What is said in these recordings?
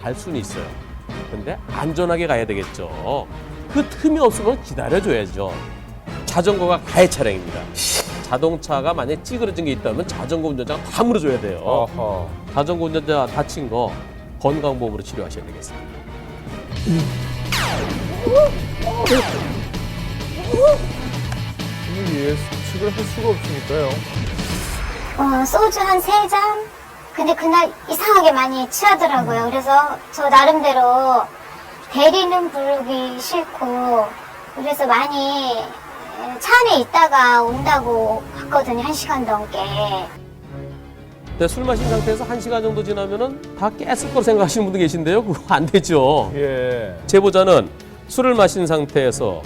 갈 수는 있어요. 근데 안전하게 가야 되겠죠. 그 틈이 없으면 기다려줘야죠. 자전거가 가해 차량입니다. 자동차가 만약에 찌그러진 게 있다면 자전거 운전자가 다 물어줘야 돼요. 어허. 자전거 운전자 다친 거 건강보험으로 치료하셔야 되겠습니다. 이게 수습을 할 수가 없으니까요. 소주 한 3잔? 근데 그날 이상하게 많이 취하더라고요. 그래서 저 나름대로 대리는 부르기 싫고, 그래서 많이 차 안에 있다가 온다고 봤거든요. 1시간 넘게. 근데 술 마신 상태에서 1시간 정도 지나면은 다 깼을 거로 생각하시는 분도 계신데요. 그거 안 되죠. 예. 제보자는 술을 마신 상태에서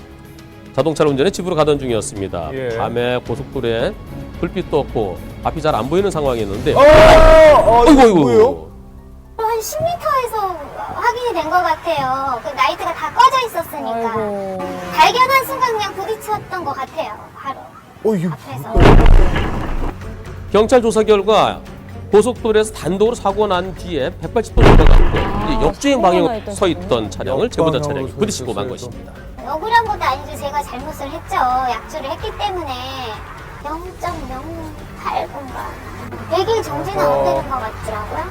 자동차를 운전해 집으로 가던 중이었습니다. 예. 밤에 고속도로에 불빛도 없고 앞이 잘 안 보이는 상황이었는데 뭐예요? 한 10m에서 확인이 된 것 같아요. 그 라이트가 다 꺼져 있었으니까. 발견한 순간 그냥 부딪혔던 것 같아요. 바로 이게 앞에서. 경찰 조사 결과 고속도로에서 단독으로 사고 난 뒤에 180도 넘어갔고 역주행 방향으로 서 있던 차량을 제보자 차량이 역방향으로 부딪히고 만 서 있었어요, 것입니다. 억울한 것도 아니죠. 제가 잘못을 했죠. 약주를 했기 때문에 0.08분가 100일 정지는 안 되는 것 같더라고요.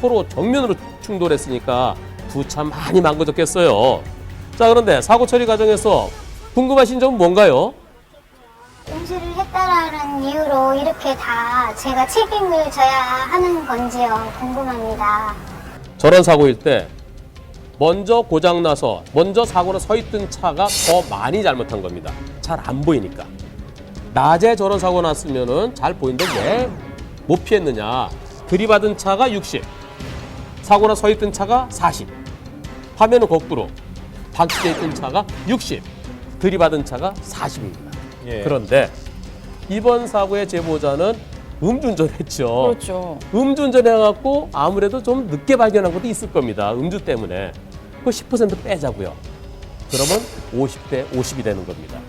서로 정면으로 충돌했으니까 두 차 많이 망가졌겠어요. 자, 그런데 사고 처리 과정에서 궁금하신 점은 뭔가요? 음주를 했다라는 이유로 이렇게 다 제가 책임을 져야 하는 건지요. 궁금합니다. 저런 사고일 때 먼저 고장나서 먼저 사고로 서 있던 차가 더 많이 잘못한 겁니다. 잘 안 보이니까. 낮에 저런 사고 났으면은 잘 보이는데 왜 못 피했느냐. 들이받은 차가 60, 사고나 서 있던 차가 40. 화면은 거꾸로 방치돼 있던 차가 60, 들이받은 차가 40입니다. 예. 그런데 이번 사고의 제보자는 음주운전했죠. 그렇죠. 음주운전해갖고 아무래도 좀 늦게 발견한 것도 있을 겁니다. 음주 때문에. 그 10% 빼자고요. 그러면 50대 50이 되는 겁니다.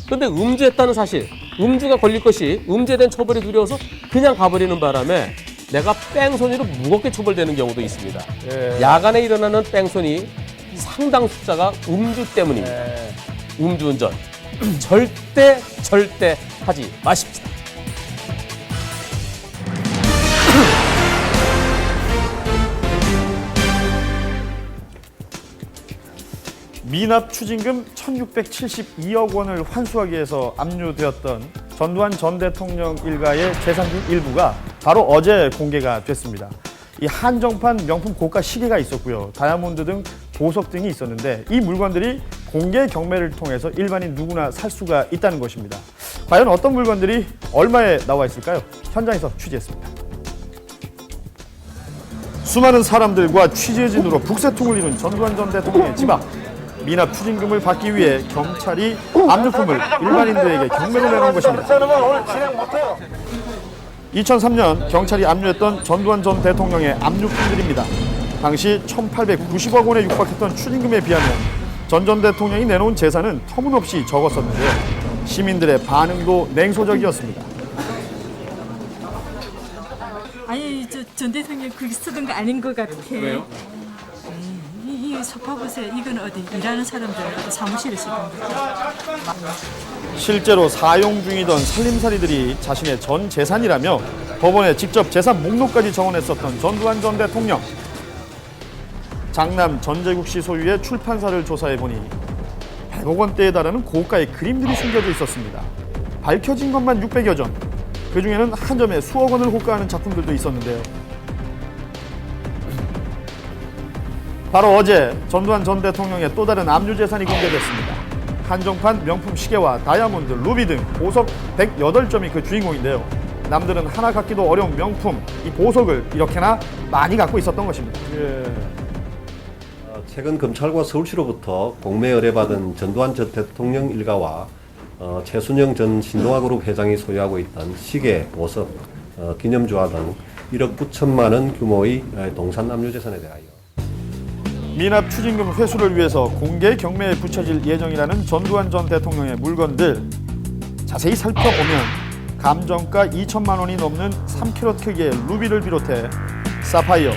근데 음주했다는 사실, 음주가 걸릴 것이 음주에 대한 처벌이 두려워서 그냥 가버리는 바람에 내가 뺑소니로 무겁게 처벌되는 경우도 있습니다. 예. 야간에 일어나는 뺑소니 상당 숫자가 음주 때문입니다. 예. 음주운전 절대 하지 마십시오. 미납 추징금 1,672억 원을 환수하기 위해서 압류되었던 전두환 전 대통령 일가의 재산 중 일부가 바로 어제 공개가 됐습니다. 이 한정판 명품 고가 시계가 있었고요. 다이아몬드 등 보석 등이 있었는데 이 물건들이 공개 경매를 통해서 일반인 누구나 살 수가 있다는 것입니다. 과연 어떤 물건들이 얼마에 나와 있을까요? 현장에서 취재했습니다. 수많은 사람들과 취재진으로 북새통을 이룬 전두환 전 대통령의 집 앞. 미납 추징금을 받기 위해 경찰이 압류품을 일반인들에게 경매로 내놓은 것입니다. 2003년 경찰이 압류했던 전두환 전 대통령의 압류품들입니다. 당시 1,890억 원에 육박했던 추징금에 비하면 전 대통령이 내놓은 재산은 터무니없이 적었었는데요. 시민들의 반응도 냉소적이었습니다. 아니 전 대통령 그렇게 쓰던 거 아닌 것 같아. 왜요? 이 소파 보세요. 이건 어디 일하는 사람들 어디 사무실에 쓰던 거. 실제로 사용 중이던 살림살이들이 자신의 전 재산이라며 법원에 직접 재산 목록까지 적어냈었던 전두환 전 대통령. 장남 전재국 씨 소유의 출판사를 조사해보니 100억 원대에 달하는 고가의 그림들이 숨겨져 있었습니다. 밝혀진 것만 600여 점. 그중에는 한 점에 수억 원을 호가하는 작품들도 있었는데요. 바로 어제 전두환 전 대통령의 또 다른 압류 재산이 공개됐습니다. 한정판 명품 시계와 다이아몬드, 루비 등 보석 108점이 그 주인공인데요. 남들은 하나 갖기도 어려운 명품, 이 보석을 이렇게나 많이 갖고 있었던 것입니다. 최근 검찰과 서울시로부터 공매 의뢰받은 전두환 전 대통령 일가와 최순영 전 신동아그룹 회장이 소유하고 있던 시계, 보석, 기념주화 등 1억 9천만 원 규모의 동산 압류 재산에 대하여 미납 추징금 회수를 위해서 공개 경매에 붙여질 예정이라는 전두환 전 대통령의 물건들. 자세히 살펴보면 감정가 2천만 원이 넘는 3캐럿 크기의 루비를 비롯해 사파이어,